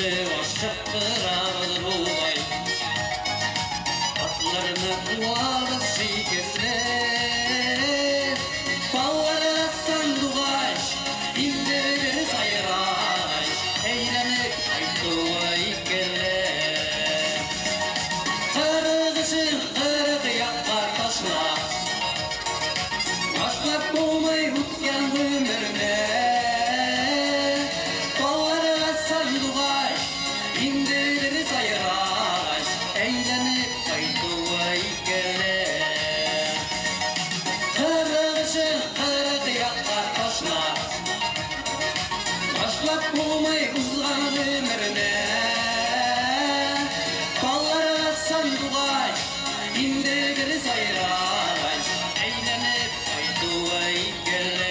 Yüzünü aşıktırar olay Atlarını duvarız şekerler Bağlara sanduğaş Dinleri sayraş Eğlenip aytuvay geller Kırgışın kırgı yaklar taşlar Başlap olmay utyan ömürne Bağlara sanduğaş Dinleri sayraş Eğlenip aytuvay geller Kırgışın kırgı yaklar taşlar Başlap olmay uzgan ömürne Bağlara sanduğaş Dinleri sayraş Eğlenip aytuvay geller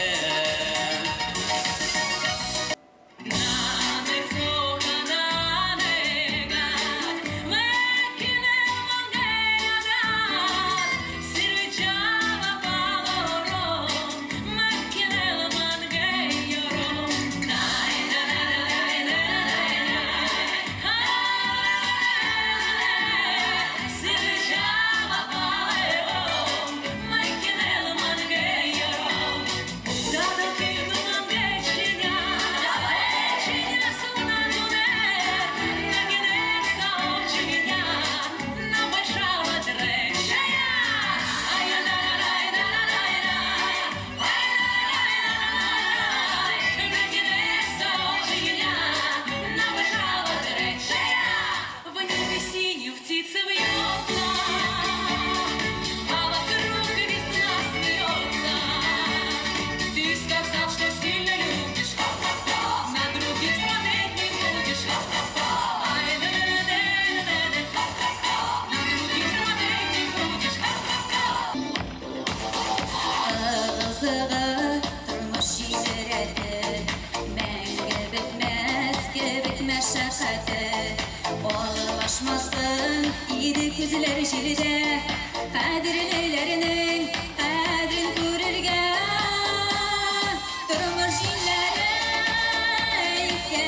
Птицы вьются, а вокруг весна смеется. Ты сказал, что сильно любишь, на других смотреть не будешь. Ай, да-да-да-да-да-да, на других смотреть не будешь. Ağızığa durmuş yüredi Menge bitmez şakati Ollaşmasın iyidi küzler şiride Kadirlilerinin kadrin görürgen Durmuş yüredi ise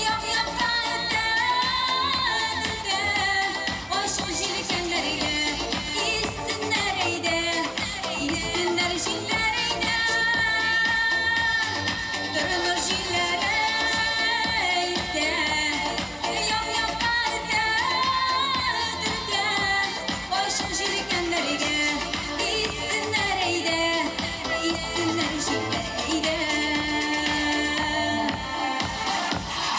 Yok yok kayıtlardı Hoşum jilikenleriyle İstinleriydi İstinler jilleriydi Durmuş jilleri ise Yok yok kayıtlardı Hoşum jilikenleriyle İstinleriydi İstinler jilleriydi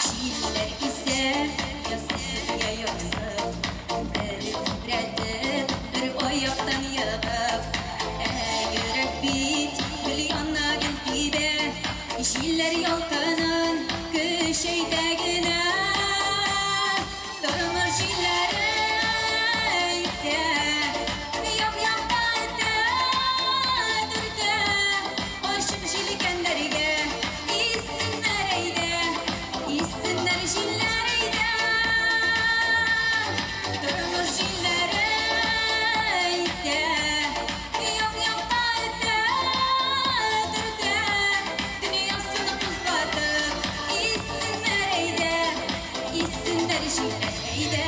Jiller ise Yasasın ya yoksın Bir titretip Bir oyaktan yığıp Yürek bit Milyonla gültibe Jiller yolkanın Köşeydegine Durmur jilleri ise Yok yok kayıtlardı Hoşum jilikenleriyle İstinleriydi İstinler jilleriydi Durmuş jilleri ise Yok yok kayıtlardı Dünyasını tuzlatıp İstinleriydi İstinler jilleriydi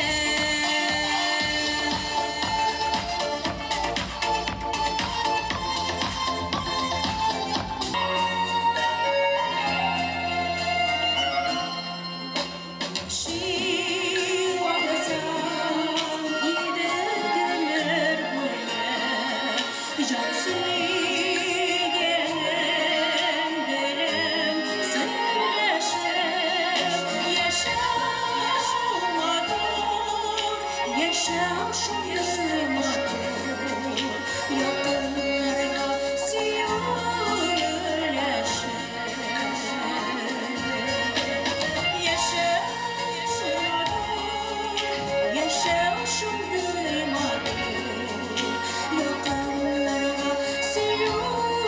Yaşam şunlarıma yakınlarına siyahlaşır Yaşam şunlarıma yakınlarına siyahlaşır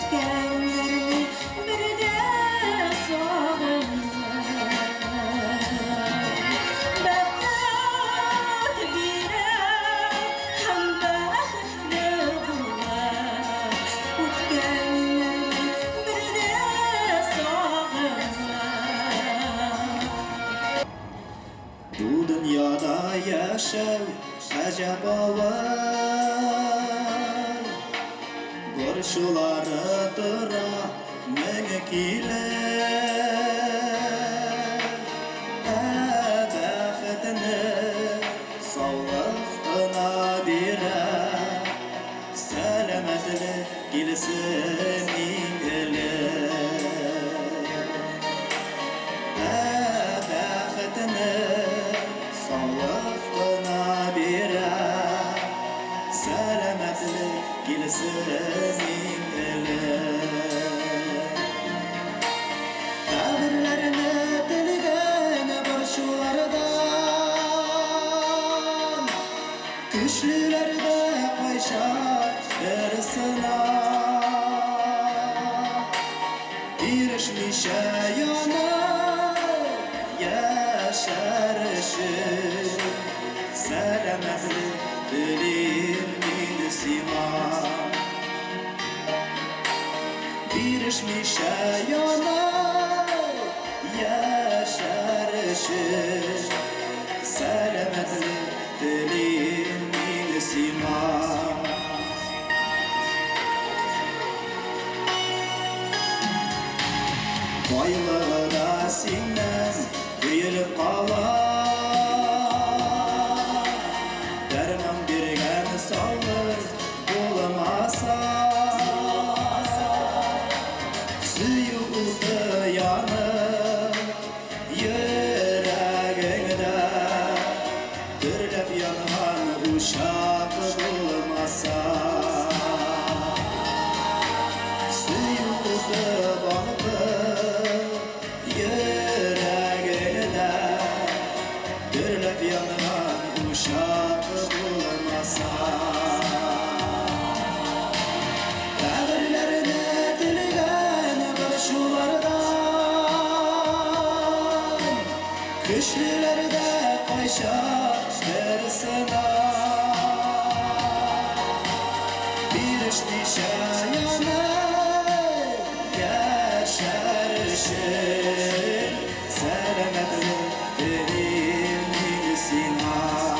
O'tganlarni birda sog'inma. Baxt berib ham baxtli bo'lma. O'tganlarni birda sog'inma. Bu dünyada yaşav acab ağır. Görüşülere dıra menge kiler. Baxtini sog'liqna berar. Salomatlik kelsin ingilar. Baxtini sog'liqna berar. Salomatlik kelsin ingilar. Ta'birlarini tilgan borshulardan kuchlilarda qo'yshar bir sinab. Erishmisha yonib yasharishi. Salomatlik dilimni siyman. Erishmisha yonib yasharishi. Salomatlik dilimni siyman. Boylig'ida sendan deyilib qolar. Darmon bergan sog'lik bo'lmasa. Suyuqda yonib yuragingda dirlab yongan uşaq bo'lmasa. Suyuqda boqib yuragingda dirlab yongan uşaq bo'lmasa. Ta'birlarini tilgan borshulardan kuchlilarda qo'yshar bir sinab. Erishmisha yonib yasharishi. Salomatlik dilimni siyman.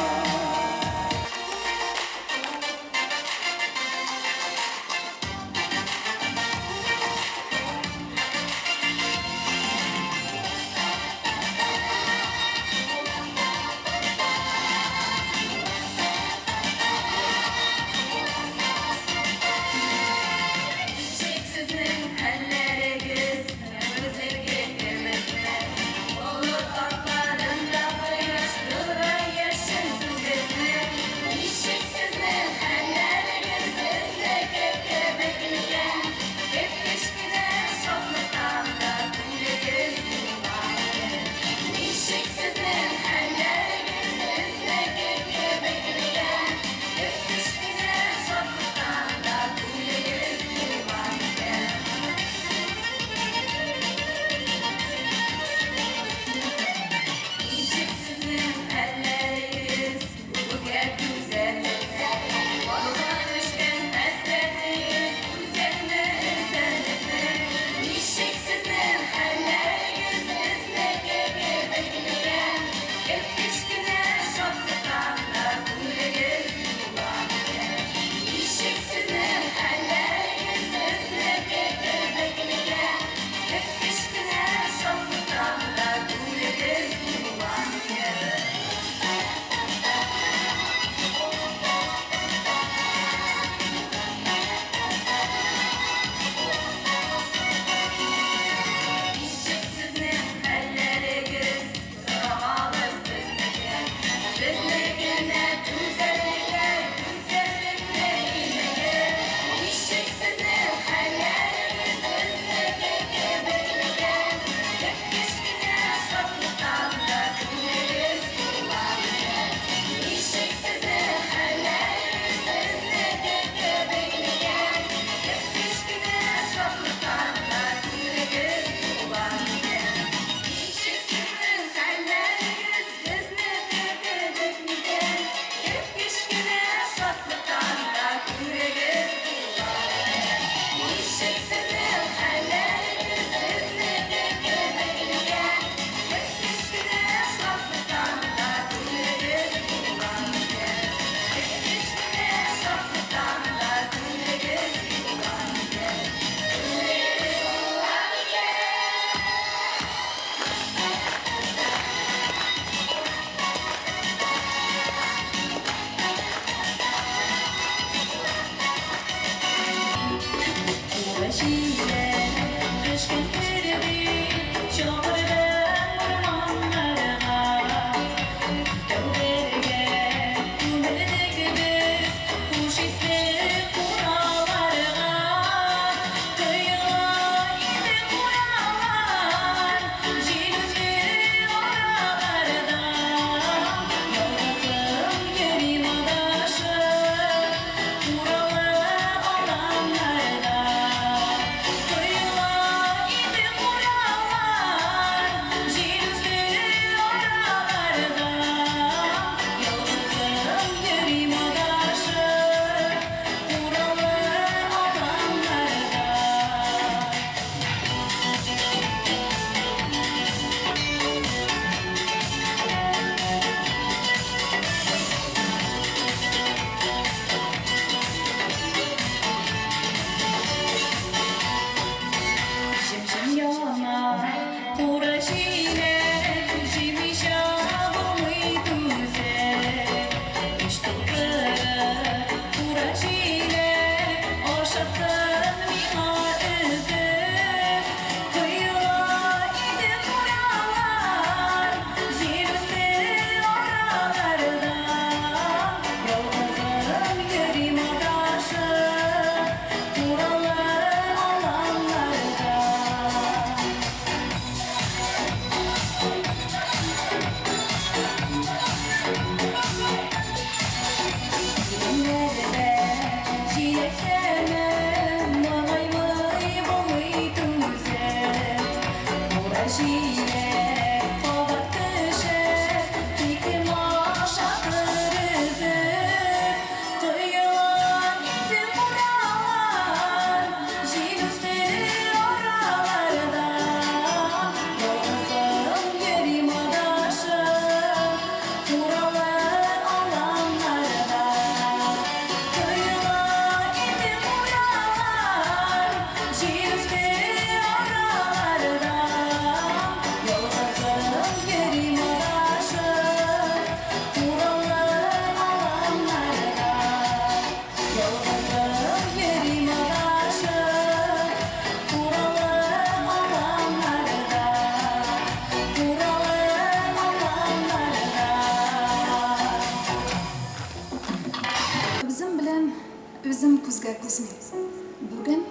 Bugün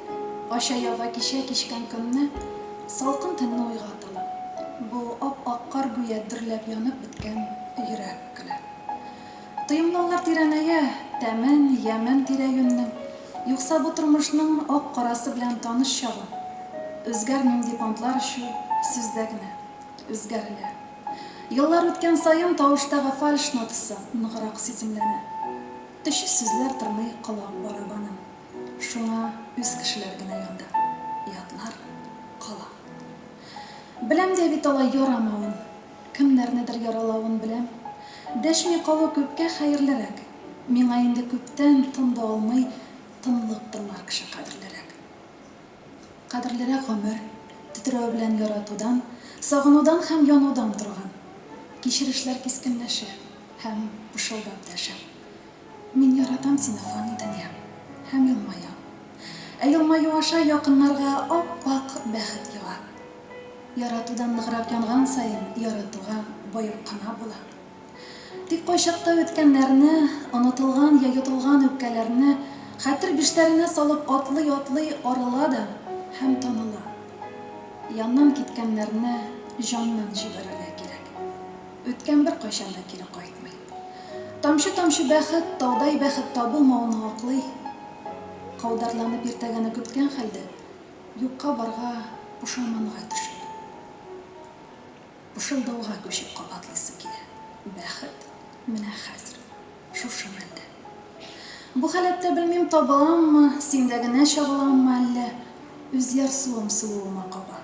aşağıya vakişe kişken kımne salkın tınını uygatalım. Bu ap kar güye dirlep yanıp bitken yürek kılı. Duyumlular tireneye, temen, yemen tire yönüm. Yoksa bu turmuşnun ak karası bilen tanış şabı. Özgermim dipantlar şu süzdegine, özgerle. Yıllar ötken sayın tavuştağı falş notısı, nıgırak sizimlene. Dışı süzler tırnayı kılak barabanım. Şuna üz kişilergine yönde. Yatlar kala. Bilem de bit olay yoramağın. Kimler nedir yaralavın bilem. Deşmi kalı köpke hayırlarek. Mina indi köpten tında olmay tınlıktırlar kişi kadirlerek. Kadirlerek ömür, titröv bilen yaratudan, sağınudan hem yanudan durgan. Kişirişler keskinleşir, hem ışıldap deşer. Min yaratam seni fani dünya, hem yılmaya. Yılmayı aşa yakınlarga oppak bəxit yığa. Yaratudan nıqrap yanğan sayın yaratuğa boyup kana bula. Dik koşakta ötkenlerini, unutulgan ya yutulgan öpkelerini hatır bişlerine salıp atlay arıla da hem tanıla. Yandan gitkenlerini candan jibererge gerek. Ötken bir koşanda geri qaytmay. Tamşı bəxit, tağday bəxit tabılmağını haqlay. Qavdarlanıp ertegene kötken halde yukka barga puşamanıga düşün. Puşıldauğa köşüp qabatlısı kile. Bəxit mine hazır. Şuşu mende. Bu halatta bilmem tabalam mı, sindegine şağılam mı alle. Üzyer suğum suğuma qaba.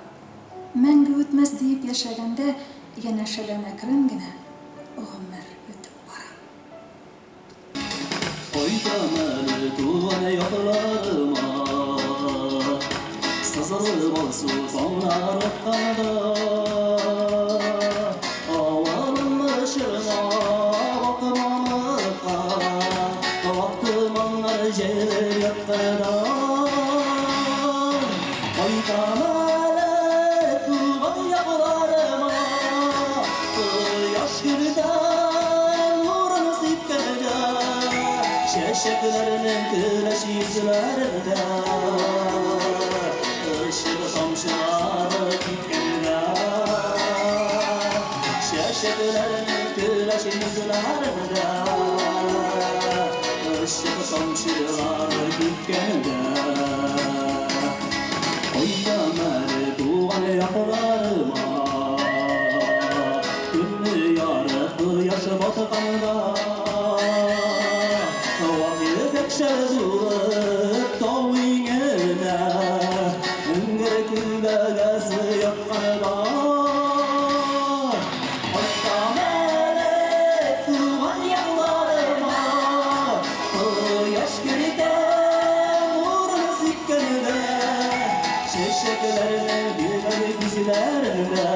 Мәңгі ötmez deyip yaşaganda yeneşeden ekringine ömür ötüp bara. Koytameli tuvane yollarıma Sızılıp olsun sonlar kanada Avalım ışığına bakmamakka Baktım anlar yer yakada Kaytamalet tuğan yaklarıma Yaş gülden nurunu sikkede Şeşeklerinin güneş yüzlerinde Işık tomşuları gitgende Şeşeklerinin güneş yüzlerinde Işık tomşuları gitgende Oynamari tuğan yaklarıma Günlü yarıp yaşı batqanda Vakit tekşezulup doğingine Üngür külgesi yakqanda Oynamari tuğan yaklarıma Yaş gülden nurunu sikkende Şeşeklerine güzel güzlerinde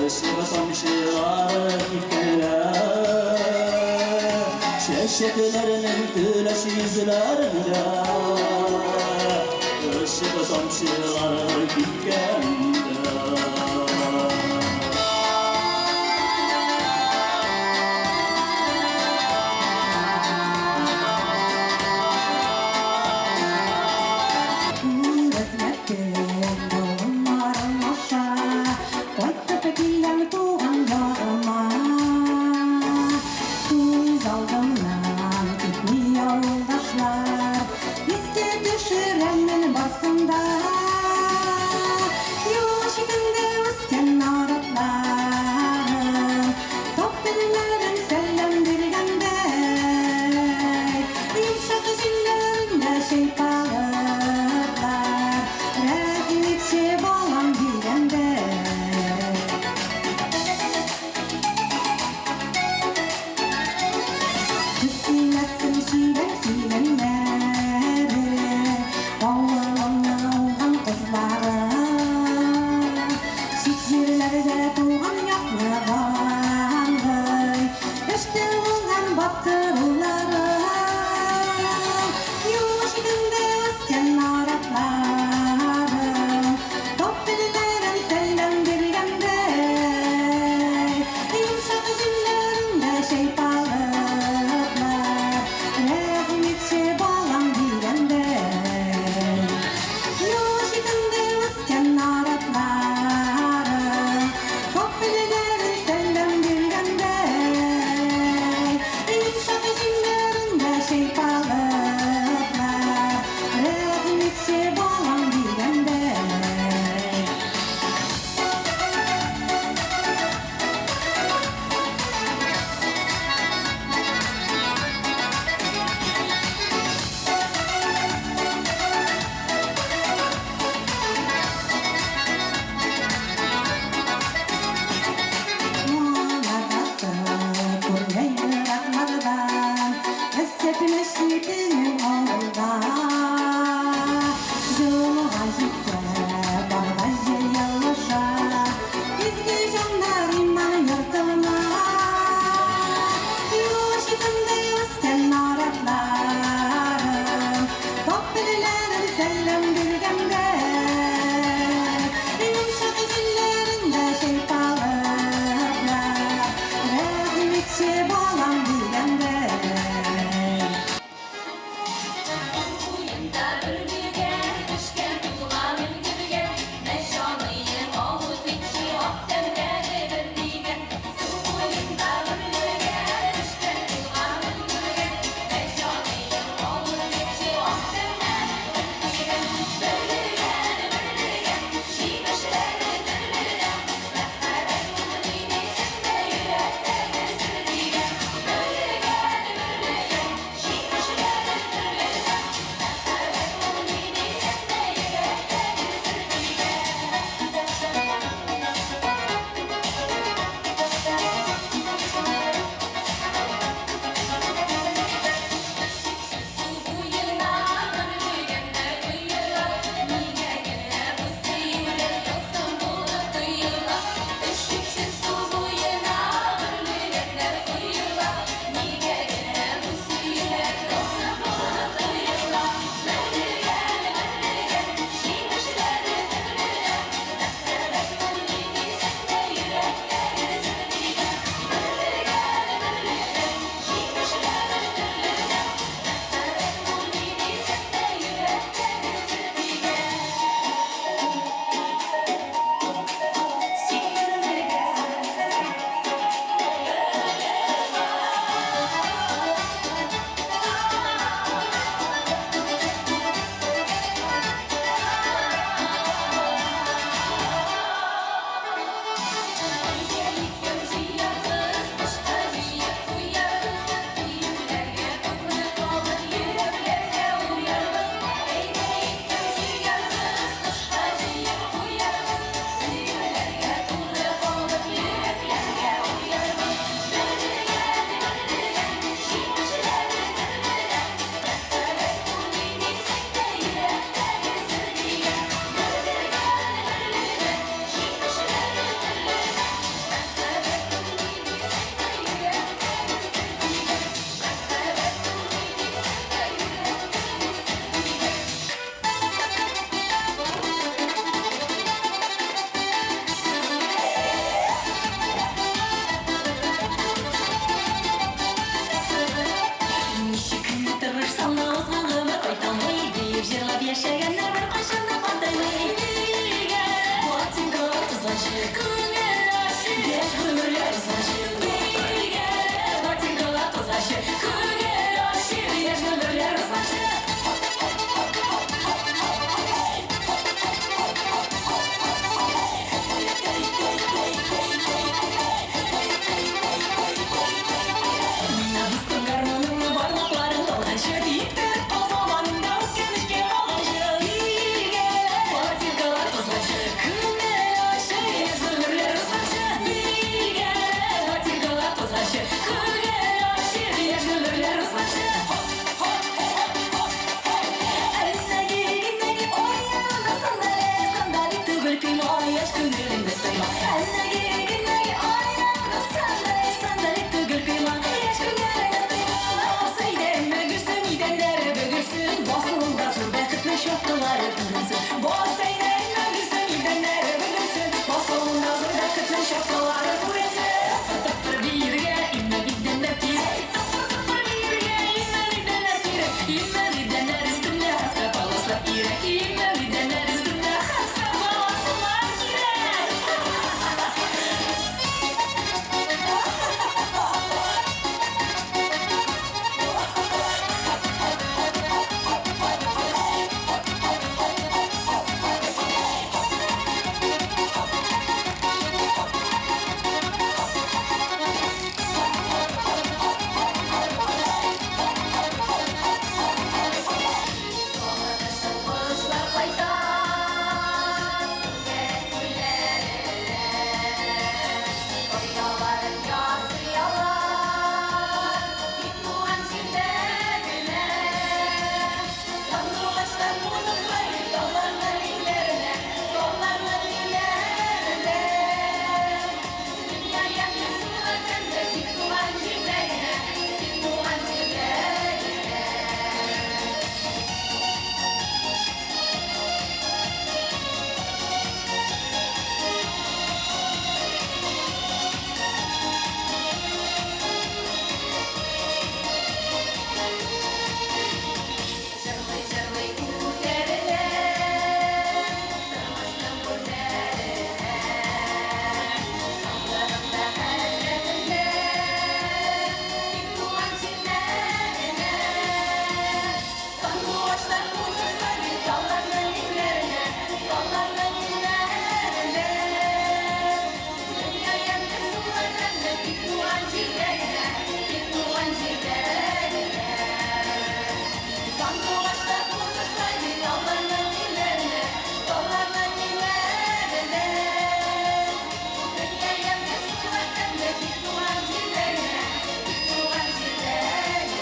Işık samşıları gitgende Şeşeklerinin güneş yüzlerinde Işık samşıları gitgende ürünsün. Boz eğlenme bizim gidenleri bilirsin. Basılın ağzında kıtın şapkaları kuresin. Tıpır birge inme gidenler pire. Tıpır birge inme gidenler pire. İnme gidenler üstüne hafta balasla pire. İnme gidenler üstüne hafta balasla pire. Kuşlar paydan, güllerine. Koyaların yazı yalan, gitmuğun çimlerine. Sandılaşlar bulutları, yollarının illerine, yollarının illerine. Dünya yakasına döndü, gitmuğun çimlerine, gitmuğun çimlerine. Жырлый, жырлый күлдеріне, тырмыштың гүлдеріне. Шамдарында хәзретінде, бик туған жерлеріне. Сандуғаштар қуырсайды талларның иллеріне, талларның иллеріне. Dünya yandı sularında, bik tuған жерлеріне, bik туған жерлеріне. Sandığaçlar kurdursaydı dallarının illerine, dallarının illerine. Dünya yandı sularında, bik tuған жерлеріне, bik tuған жерлеріне.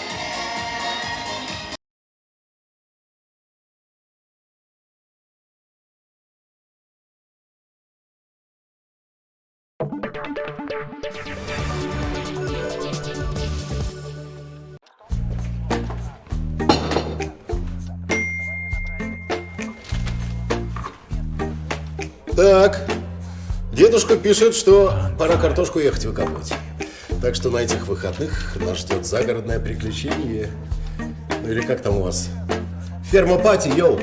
Так, дедушка пишет, что пора картошку ехать выкапывать. Так что на этих выходных нас ждет загородное приключение. Ну или как там у вас? Ферма-пати, йоу!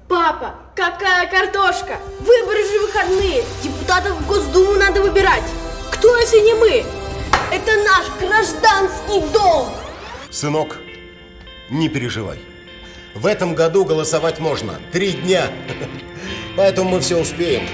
Папа, какая картошка? Выборы же выходные. Депутатов в Госдуму надо выбирать. Кто, если не мы? Это наш гражданский долг. Сынок, не переживай. В этом году голосовать можно 3 дня. Поэтому мы все успеем.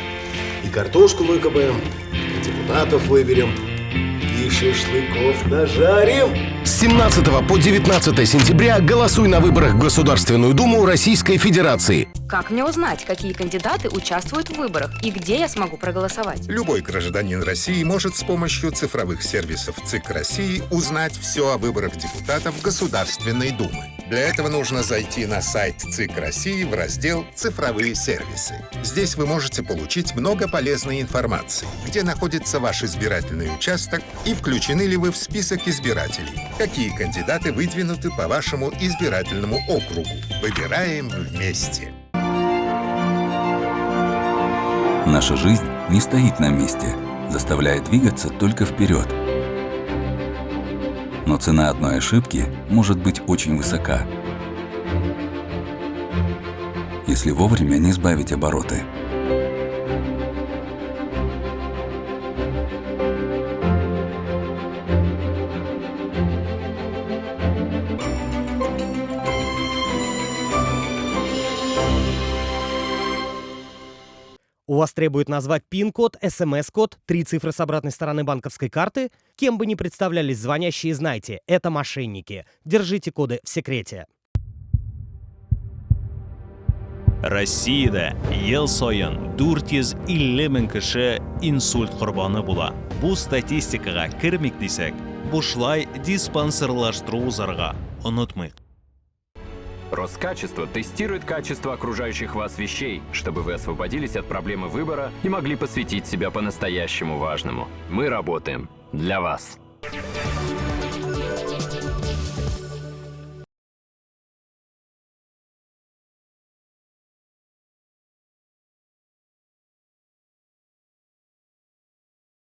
И картошку выкопаем, и депутатов выберем, и шашлыков нажарим. С 17 по 19 сентября голосуй на выборах в Государственную Думу Российской Федерации. Как мне узнать, какие кандидаты участвуют в выборах и где я смогу проголосовать? Любой гражданин России может с помощью цифровых сервисов ЦИК России узнать все о выборах депутатов Государственной Думы. Для этого нужно зайти на сайт ЦИК России в раздел «Цифровые сервисы». Здесь вы можете получить много полезной информации, где находится ваш избирательный участок и включены ли вы в список избирателей, какие кандидаты выдвинуты по вашему избирательному округу. Выбираем вместе. Наша жизнь не стоит на месте, заставляет двигаться только вперед. Но цена одной ошибки может быть очень высока, если вовремя не сбавить обороты. У вас требует назвать ПИН-код, СМС-код, 3 цифры с обратной стороны банковской карты? Кем бы ни представлялись звонящие, знайте, это мошенники. Держите коды в секрете. Россияда ел сайын 450 мең кеше инсульт корбаны була. Бу статистикага кирмик дисәк, бушлай диспансерлаштыру узарга онытмыйк. Роскачество тестирует качество окружающих вас вещей, чтобы вы освободились от проблемы выбора и могли посвятить себя по-настоящему важному. Мы работаем для вас.